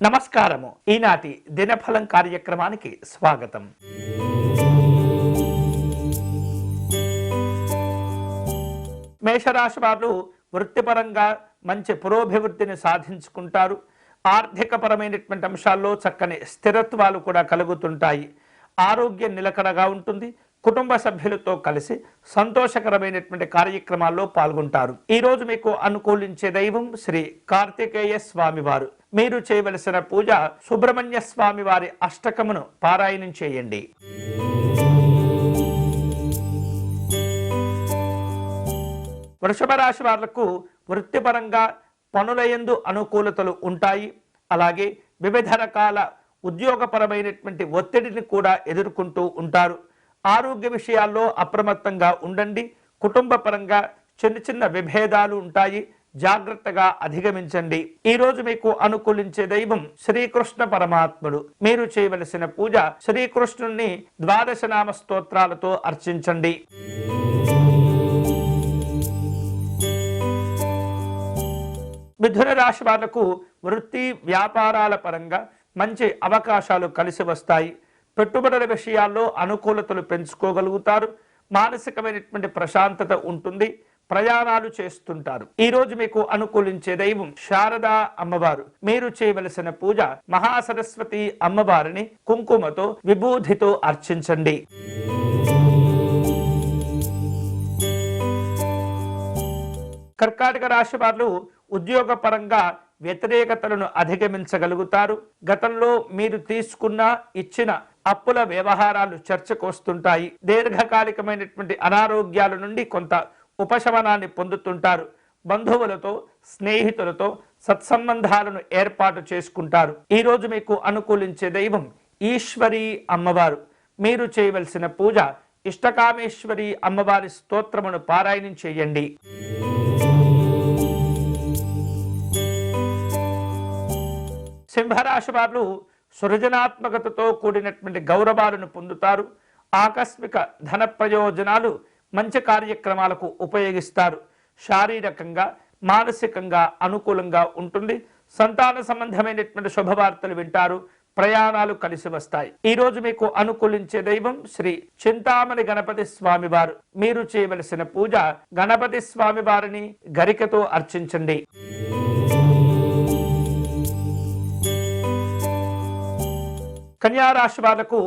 నమస్కారము. ఈనాటి దినఫలం కార్యక్రమానికి స్వాగతం. మేషరాశి వారు వృత్తిపరంగా మంచి పురోభివృద్ధిని సాధించుకుంటారు. ఆర్థికపరమైనటువంటి అంశాల్లో చక్కని స్థిరత్వాలు కూడా కలుగుతుంటాయి. ఆరోగ్యం నిలకడగా ఉంటుంది. కుటుంబ సభ్యులతో కలిసి సంతోషకరమైనటువంటి కార్యక్రమాల్లో పాల్గొంటారు. ఈరోజు మీకు అనుకూలించే దైవం శ్రీ కార్తికేయ స్వామివారు. మీరు చేయవలసిన పూజ సుబ్రహ్మణ్య స్వామి వారి అష్టకమును పారాయణం చేయండి. వృషభ రాశి వాళ్లకు వృత్తిపరంగా పనులయందు అనుకూలతలు ఉంటాయి. అలాగే వివిధ రకాల ఉద్యోగపరమైనటువంటి ఒత్తిడిని కూడా ఎదుర్కొంటూ ఉంటారు. ఆరోగ్య విషయాల్లో అప్రమత్తంగా ఉండండి. కుటుంబ పరంగా చిన్న చిన్న విభేదాలు ఉంటాయి, జాగ్రత్తగా అధిగమించండి. ఈ రోజు మీకు అనుకూలించే దైవం శ్రీకృష్ణ పరమాత్ముడు. మీరు చేయవలసిన పూజ శ్రీకృష్ణుని 12 నామ స్తోత్రాలతో అర్చించండి. మిథున రాశి వాళ్లకు వృత్తి వ్యాపారాల పరంగా మంచి అవకాశాలు కలిసి వస్తాయి. పెట్టుబడుల విషయాల్లో అనుకూలతలు పెంచుకోగలుగుతారు. మానసికమైనటువంటి ప్రశాంతత ఉంటుంది. ప్రయాణాలు చేస్తుంటారు. ఈ రోజు మీకు అనుకూలించే దైవం శారదా అమ్మవారు. మీరు చేయవలసిన పూజ మహాసరస్వతి అమ్మవారిని కుంకుమతో విభూతితో అర్చించండి. కర్కాటక రాశి వారు ఉద్యోగ పరంగా వ్యతిరేకతలను అధిగమించగలుగుతారు. గతంలో మీరు తీసుకున్న ఇచ్చిన అప్పుల వ్యవహారాలు చర్చకు వస్తుంటాయి. దీర్ఘకాలికమైనటువంటి అనారోగ్యాల నుండి కొంత ఉపశమనాన్ని పొందుతుంటారు. బంధువులతో స్నేహితులతో సత్సంబంధాలను ఏర్పాటు చేసుకుంటారు. ఈ రోజు మీకు అనుకూలించే దైవం ఈశ్వరి అమ్మవారు. మీరు చేయవలసిన పూజ ఇష్టకామేశ్వరి అమ్మవారి స్తోత్రమును పారాయణం చేయండి. సింహరాశి వారు సృజనాత్మకతతో కూడినటువంటి గౌరవాలను పొందుతారు. ఆకస్మిక ధన ప్రయోజనాలు మంచి కార్యక్రమాలకు ఉపయోగిస్తారు. శారీరకంగా మానసికంగా అనుకూలంగా ఉంటుంది. సంతాన సంబంధమైనటువంటి శుభవార్తలు వింటారు. ప్రయాణాలు కలిసి వస్తాయి. ఈ రోజు మీకు అనుకూలించే దైవం శ్రీ చింతామణి గణపతి స్వామి వారు. మీరు చేయవలసిన పూజ గణపతి స్వామి వారిని గరికతో అర్చించండి. కన్యారాశి వాళ్లకు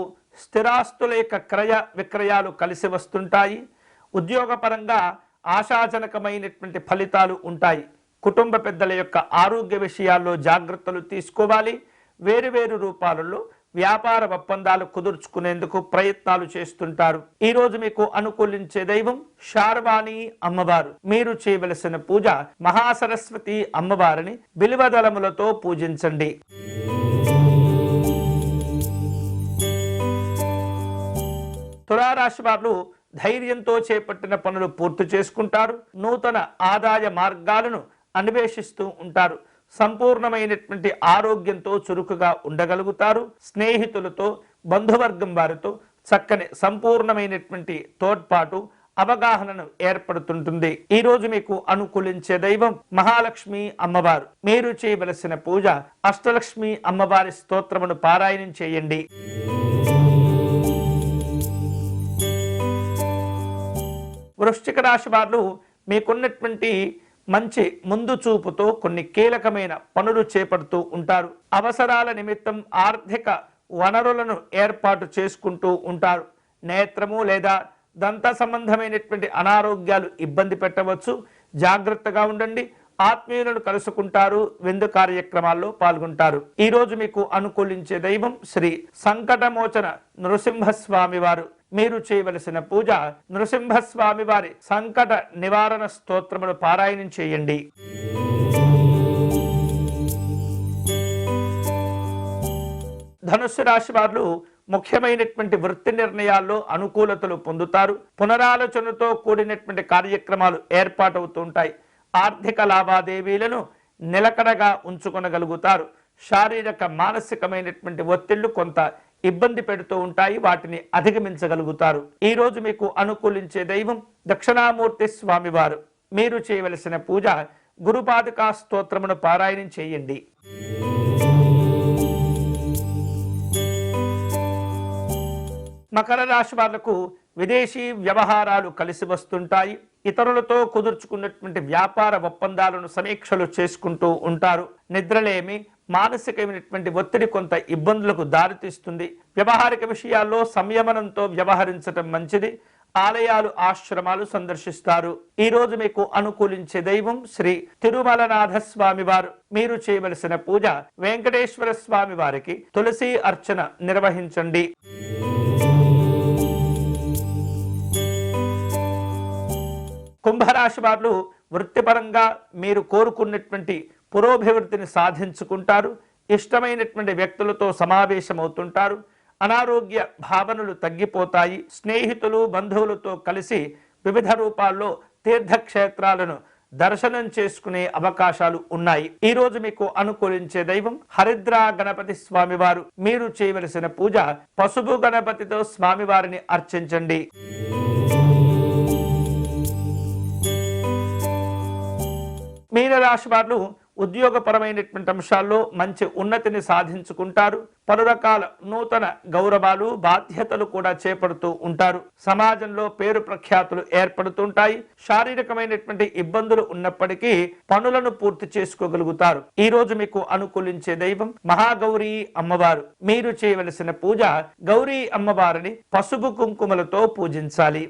స్థిరాస్తుల యొక్క క్రయ విక్రయాలు కలిసి వస్తుంటాయి. ఉద్యోగపరంగా ఆశాజనకమైనటువంటి ఫలితాలు ఉంటాయి. కుటుంబ పెద్దల యొక్క ఆరోగ్య విషయాల్లో జాగ్రత్తలు తీసుకోవాలి. వేరువేరు రూపాలలో వ్యాపార ఒప్పందాలు కుదుర్చుకునేందుకు ప్రయత్నాలు చేస్తుంటారు. ఈ రోజు మీకు అనుకూలించే దైవం శార్వాణి అమ్మవారు. మీరు చేయవలసిన పూజ మహాసరస్వతి అమ్మవారిని బిల్వదళములతో పూజించండి. తులారాశి వారు ధైర్యంతో చేపట్టిన పనులు పూర్తి చేసుకుంటారు. నూతన ఆదాయ మార్గాలను అన్వేషిస్తూ ఉంటారు. సంపూర్ణమైనటువంటి ఆరోగ్యంతో చురుకుగా ఉండగలుగుతారు. స్నేహితులతో బంధువర్గం వారితో చక్కని సంపూర్ణమైనటువంటి తోడ్పాటు అవగాహనను ఏర్పడుతుంటుంది. ఈ రోజు మీకు అనుకూలించే దైవం మహాలక్ష్మి అమ్మవారు. మీరు చేయవలసిన పూజ అష్టలక్ష్మి అమ్మవారి స్తోత్రమును పారాయణం చేయండి. వృశ్చిక రాశి వారు మీకున్నటువంటి మంచి ముందు చూపుతో కొన్ని కీలకమైన పనులు చేపడుతూ ఉంటారు. అవసరాల నిమిత్తం ఆర్థిక వనరులను ఏర్పాటు చేసుకుంటూ ఉంటారు. నేత్రము లేదా దంత సంబంధమైనటువంటి అనారోగ్యాలు ఇబ్బంది పెట్టవచ్చు. జాగ్రత్తగా ఉండండి. ఆత్మీయులను కలుసుకుంటారు. విందు కార్యక్రమాల్లో పాల్గొంటారు. ఈ రోజు మీకు అనుకూలించే దైవం శ్రీ సంకటమోచన నృసింహస్వామి వారు. మీరు చేయవలసిన పూజ నృసింహస్వామి వారి సంకట నివారణ స్తోత్రమును పారాయణం చేయండి. ధనుస్సు రాశి వారు ముఖ్యమైనటువంటి వృత్తి నిర్ణయాల్లో అనుకూలతలు పొందుతారు. పునరాలోచనతో కూడినటువంటి కార్యక్రమాలు ఏర్పాటవుతూ ఉంటాయి. ఆర్థిక లావాదేవీలను నిలకడగా ఉంచుకొనగలుగుతారు. శారీరక మానసికమైనటువంటి ఒత్తిళ్లు కొంత ఇబ్బంది పెడుతూ ఉంటాయి. వాటిని అధిగమించగలుగుతారు. ఈ రోజు మీకు అనుకూలించే దైవం దక్షిణామూర్తి స్వామివారు. మీరు చేయవలసిన పూజ గురుపాదుకా స్తోత్రమును పారాయణం చేయండి. మకర రాశి వాళ్లకు విదేశీ వ్యవహారాలు కలిసి వస్తుంటాయి. ఇతరులతో కుదుర్చుకున్నటువంటి వ్యాపార ఒప్పందాలను సమీక్షలు చేసుకుంటూ ఉంటారు. నిద్రలేమి, మానసికమైనటువంటి ఒత్తిడి కొంత ఇబ్బందులకు దారితీస్తుంది. వ్యవహారిక విషయాల్లో సంయమనంతో వ్యవహరించడం మంచిది. ఆలయాలు, ఆశ్రమాలు సందర్శిస్తారు. ఈ రోజు మీకు అనుకూలించే దైవం శ్రీ తిరుమలనాథ స్వామి వారు. మీరు చేయవలసిన పూజ వెంకటేశ్వర స్వామి వారికి తులసి అర్చన నిర్వహించండి. కుంభరాశి వారు వృత్తిపరంగా మీరు కోరుకున్నటువంటి పురోభివృద్ధిని సాధించుకుంటారు. ఇష్టమైనటువంటి వ్యక్తులతో సమావేశమవుతుంటారు. అనారోగ్య భావనలు తగ్గిపోతాయి. స్నేహితులు, బంధువులతో కలిసి వివిధ రూపాల్లో తీర్థక్షేత్రాలను దర్శనం చేసుకునే అవకాశాలు ఉన్నాయి. ఈ రోజు మీకు అనుకూలించే దైవం హరిద్రా గణపతి స్వామివారు. మీరు చేయవలసిన పూజ పసుపు గణపతితో స్వామివారిని అర్చించండి. మీనరాశి వారు ఉద్యోగపరమైనటువంటి అంశాల్లో మంచి ఉన్నతిని సాధించుకుంటారు. పలు రకాల నూతన గౌరవాలు, బాధ్యతలు కూడా చేపడుతూ ఉంటారు. సమాజంలో పేరు ప్రఖ్యాతులు ఏర్పడుతుంటాయి. శారీరకమైనటువంటి ఇబ్బందులు ఉన్నప్పటికీ పనులను పూర్తి చేసుకోగలుగుతారు. ఈ రోజు మీకు అనుకూలించే దైవం మహాగౌరీ అమ్మవారు. మీరు చేయవలసిన పూజ గౌరీ అమ్మవారిని పసుపు కుంకుమలతో పూజించాలి.